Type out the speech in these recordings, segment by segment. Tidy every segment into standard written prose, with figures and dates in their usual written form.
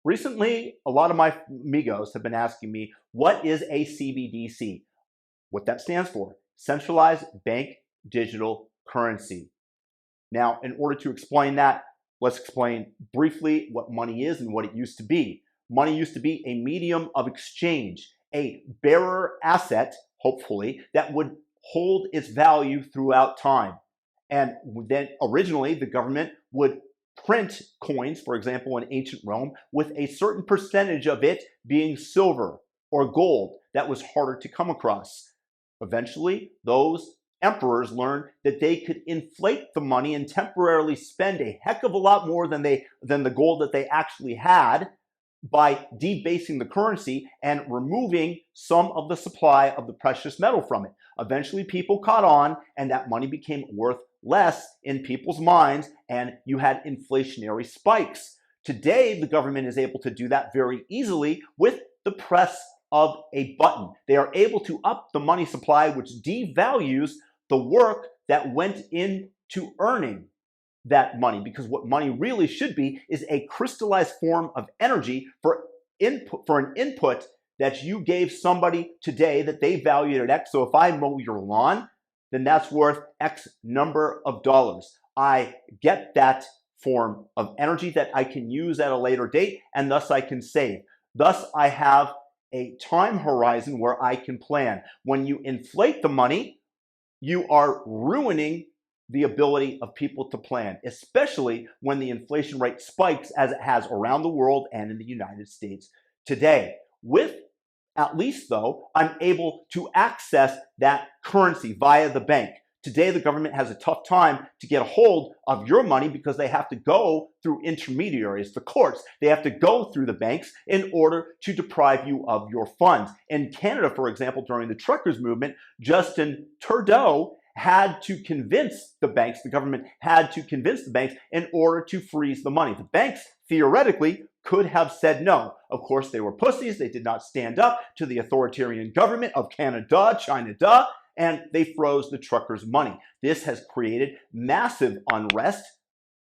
Recently, a lot of my amigos have been asking me, what is a CBDC? What that stands for, centralized bank digital currency. Now, in order to explain that, let's explain briefly what money is and what it used to be. Money used to be a medium of exchange, a bearer asset, hopefully, that would hold its value throughout time. And then originally, the government would print coins, for example, in ancient Rome, with a certain percentage of it being silver or gold that was harder to come across. Eventually, those emperors learned that they could inflate the money and temporarily spend a heck of a lot more than the gold that they actually had by debasing the currency and removing some of the supply of the precious metal from it. Eventually, people caught on, and that money became worth less in people's minds, and you had inflationary spikes. Today, the government is able to do that very easily with the press of a button. They are able to up the money supply, which devalues the work that went into earning that money, because what money really should be is a crystallized form of energy for an input that you gave somebody today that they valued at X. So if I mow your lawn, then that's worth X number of dollars. I get that form of energy that I can use at a later date, and thus I can save. Thus I have a time horizon where I can plan. When you inflate the money, you are ruining the ability of people to plan, especially when the inflation rate spikes as it has around the world and in the United States today. With at least, though, I'm able to access that currency via the bank. Today, the government has a tough time to get a hold of your money because they have to go through intermediaries, the courts. They have to go through the banks in order to deprive you of your funds. In Canada, for example, during the truckers' movement, Justin Trudeau had to convince the banks, the government had to convince the banks in order to freeze the money. The banks, theoretically, could have said no. Of course, they were pussies. They did not stand up to the authoritarian government of Canada, China, and they froze the truckers' money. This has created massive unrest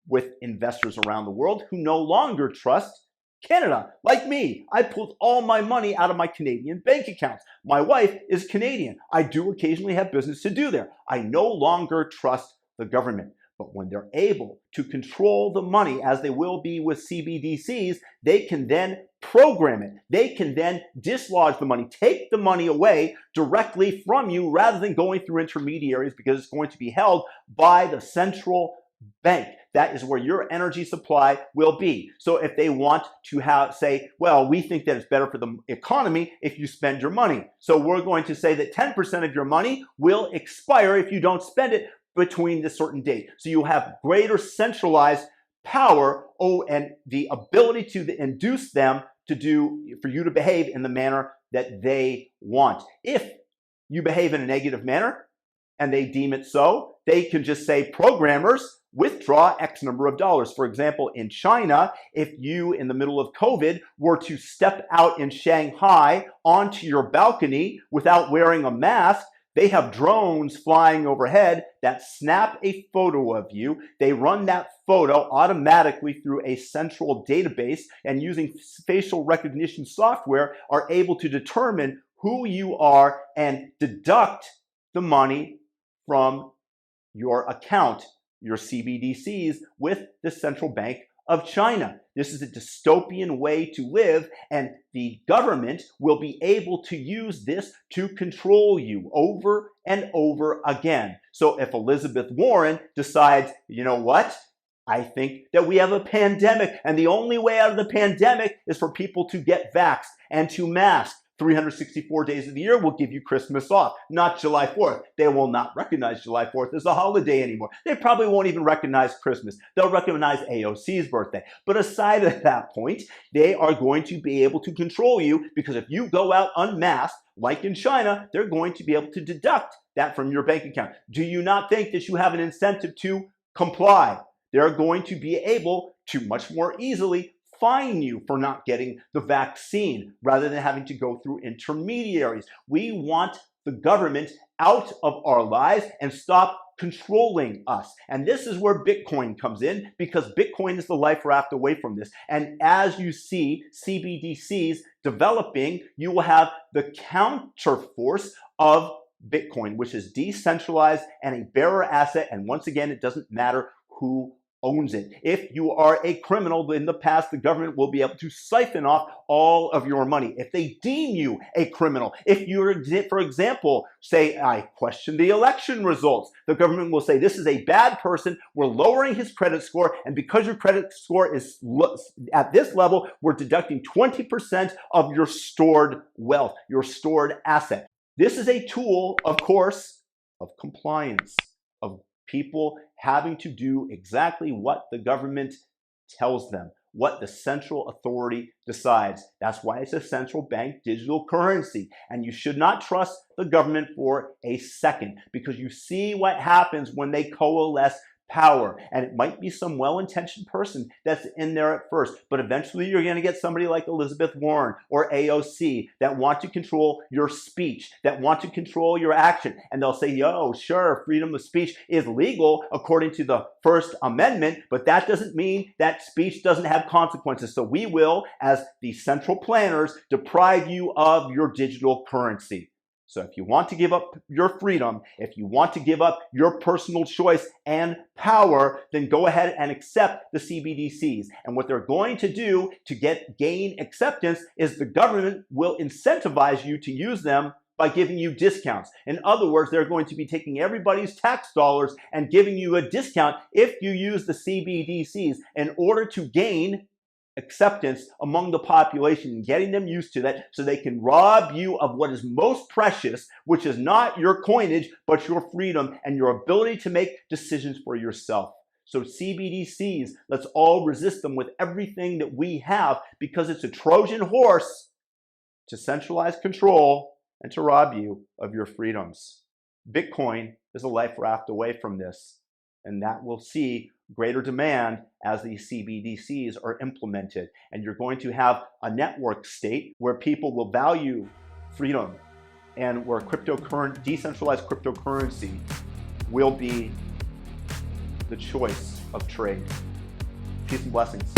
with investors around the world who no longer trust Canada. Like me, I pulled all my money out of my Canadian bank accounts. My wife is Canadian. I do occasionally have business to do there. I no longer trust the government. But when they're able to control the money, as they will be with CBDCs, they can then program it. They can then dislodge the money, take the money away directly from you rather than going through intermediaries, because it's going to be held by the central bank. That is where your energy supply will be. So if they want to say, well, we think that it's better for the economy if you spend your money. So we're going to say that 10% of your money will expire if you don't spend it between this certain date. So you have greater centralized power and the ability to induce them for you to behave in the manner that they want. If you behave in a negative manner and they deem it so, they can just say, programmers, withdraw X number of dollars. For example, in China, if you, in the middle of COVID, were to step out in Shanghai onto your balcony without wearing a mask, they have drones flying overhead that snap a photo of you. They run that photo automatically through a central database, and using facial recognition software are able to determine who you are and deduct the money from your account, your CBDCs, with the Central Bank of China. This is a dystopian way to live, and the government will be able to use this to control you over and over again. So if Elizabeth Warren decides, you know what? I think that we have a pandemic, and the only way out of the pandemic is for people to get vaxxed and to mask. 364 days of the year will give you Christmas off, not July 4th. They will not recognize July 4th as a holiday anymore. They probably won't even recognize Christmas. They'll recognize AOC's birthday. But aside of that point, they are going to be able to control you, because if you go out unmasked, like in China, they're going to be able to deduct that from your bank account. Do you not think that you have an incentive to comply? They're going to be able to much more easily fine you for not getting the vaccine rather than having to go through intermediaries. We want the government out of our lives and stop controlling us. And this is where Bitcoin comes in, because Bitcoin is the life raft away from this. And as you see CBDCs developing, you will have the counterforce of Bitcoin, which is decentralized and a bearer asset. And once again, it doesn't matter who owns it. If you are a criminal in the past, the government will be able to siphon off all of your money. If they deem you a criminal, if you're, for example, say, I question the election results, the government will say, this is a bad person, we're lowering his credit score, and because your credit score is at this level, we're deducting 20% of your stored wealth, your stored asset. This is a tool, of course, of compliance, of people having to do exactly what the government tells them, what the central authority decides. That's why it's a central bank digital currency. And you should not trust the government for a second, because you see what happens when they coalesce power. And it might be some well-intentioned person that's in there at first, but eventually you're going to get somebody like Elizabeth Warren or AOC that want to control your speech, that want to control your action. And they'll say, yo, sure, freedom of speech is legal according to the First Amendment, but that doesn't mean that speech doesn't have consequences. So we will, as the central planners, deprive you of your digital currency. So if you want to give up your freedom, if you want to give up your personal choice and power, then go ahead and accept the CBDCs. And what they're going to do to gain acceptance is the government will incentivize you to use them by giving you discounts. In other words, they're going to be taking everybody's tax dollars and giving you a discount if you use the CBDCs in order to gain acceptance among the population and getting them used to that so they can rob you of what is most precious, which is not your coinage, but your freedom and your ability to make decisions for yourself. So CBDCs, let's all resist them with everything that we have, because it's a Trojan horse to centralize control and to rob you of your freedoms. Bitcoin is a life raft away from this, and that will see greater demand as these CBDCs are implemented. And you're going to have a network state where people will value freedom, and where decentralized cryptocurrency will be the choice of trade. Peace and blessings.